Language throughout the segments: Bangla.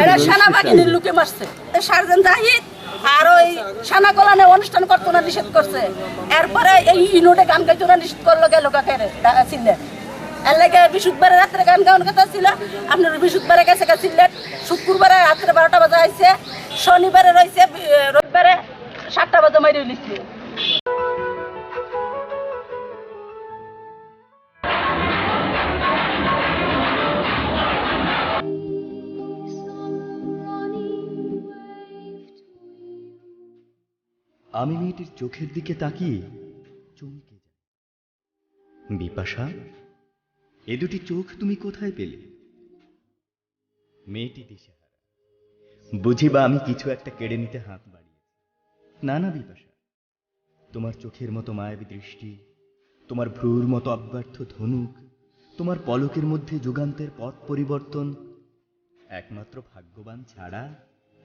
এরা সেনাবাহিনীর লোকে মারছে। সার্জেন্ট জাহিদ আর ওই সেনা কল্যাণে অনুষ্ঠান করতো না, নিষেধ করছে। এরপরে এই ইনোটে গান গাইতো না, নিষেধ করলো গেল কাকেরে সিলেট। এর লাগে বৃহস্পতিবারে রাত্রে গান গাওয়ার কথা ছিল, আপনার বৃহস্পতিবারে গেছে সিলেট, শুক্রবারে রাত্রে 12টা বাজে আইছে, শনিবারে রয়েছে, রবিবারে 7টা বাজে মারি লিখছে। আমি মেয়েটির চোখের দিকে তাকিয়ে চমকে যাই। বিপাশা, এ দুটি চোখ তুমি কোথায় পেলে? মেয়েটি দিশেহারা, বুঝিবা আমি কিছু একটা কেড়ে নিতে হাত বাড়িয়েছি। না না বিপাশা, তোমার চোখের মতো মায়াবী দৃষ্টি, তোমার ভ্রুর মতো অব্যর্থ ধনুক, তোমার পলকের মধ্যে যুগান্তের পথ পরিবর্তন একমাত্র ভাগ্যবান ছাড়া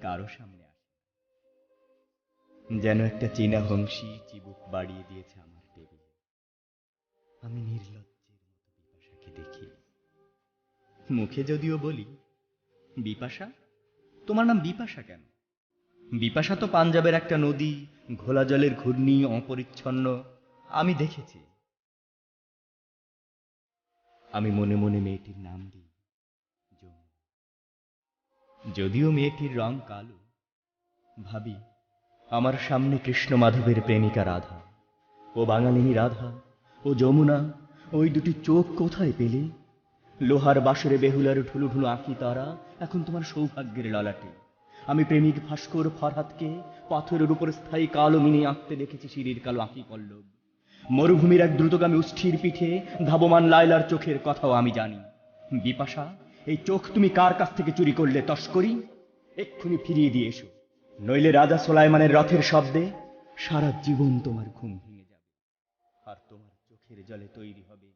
কারো সামনে আসে। যেন একটা চীনা হংসী চিবুক বাড়িয়ে দিয়েছে আমার টেবিলে। আমি নির্লজ্জের মতো বিপাশাকে দেখি। মুখে যদিও বলি, বিপাশা, তোমার নাম বিপাশা কেন? বিপাশা তো পাঞ্জাবের একটা নদী, ঘোলা জলের ঘূর্ণি, অপরিচ্ছন্ন। আমি দেখেছি। আমি মনে মনে মেয়েটির নাম দিই যমুনা। যদিও মেয়েটির রং কালো, ভাবি আমার সামনে কৃষ্ণ মাধবের প্রেমিকা রাধা। ও বাঙালিনী রাধা, ও যমুনা, ওই দুটি চোখ কোথায় পেলে? লোহার বাসরে বেহুলার ঢুলু ঢুলু আঁকি তারা এখন তোমার সৌভাগ্যের ললাটে। আমি প্রেমিক ভাস্কর ফরহাদকে পাথরের উপর স্থায়ী কালো মিনি আঁকতে দেখেছি সিঁড়ির কালো আঁকি পল্লব। মরুভূমির এক দ্রুতগামী উষ্ঠির পিঠে ধাবমান লায়লার চোখের কথাও আমি জানি। বিপাশা, এই চোখ তুমি কার কাছ থেকে চুরি করলে তস্করি? এক্ষুনি ফিরিয়ে দিয়ে এসো, নইলে রাজা সোলাইমানের রথের শব্দে সারা জীবন তোমার ঘুম ভেঙে যাবে, আর তোমার চোখের জলে তৈরি হবে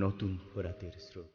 নতুন ফোরাতের স্রোত।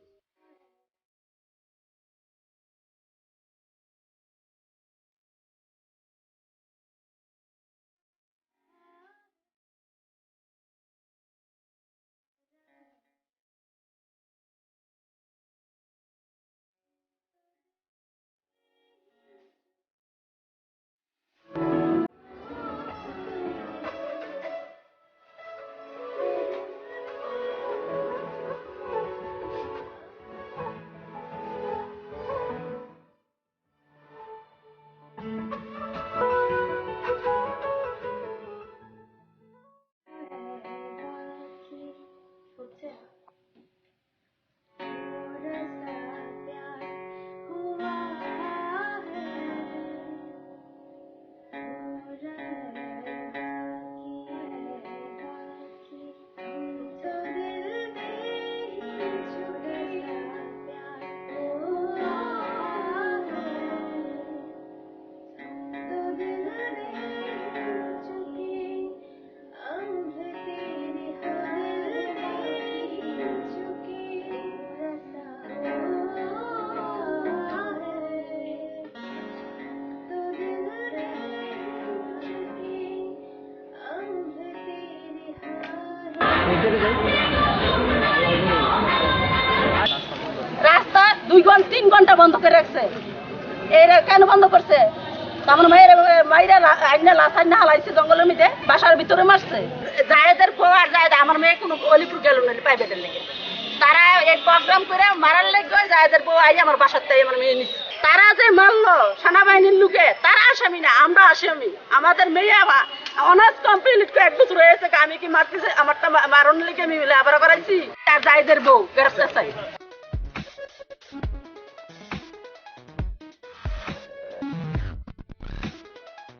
রাস্তা 2-3 ঘন্টা বন্ধ করে রাখছে। এরা কেন বন্ধ করছে? আমার মাইরা আইনা লাশ আইনা হালাইছে জঙ্গলের মধ্যে, বাসার ভিতরে মারছে। জায়েদের বউ আর জায়েদ, আমার মেয়ে কোনো অলিপুর গেল না প্রাইভেটের লেগে। তারা এই প্রোগ্রাম করে মারার লেগে জায়েদের বউ আই আমার বাসার থেকে আমার মেয়ে নিচ্ছে। তারা যে মারলো সেনাবাহিনীর লোকে, তারা আসামি না, আমরা আসামি। আমাদের মেয়ে অনার্স কমপ্লিট করে 1 বছর হয়েছে, আমি কি মারতেছে আমারটা মারণ লেগে আমি আবার করাইছি। আর জায়েদের বউ গ্রেফতার চাই।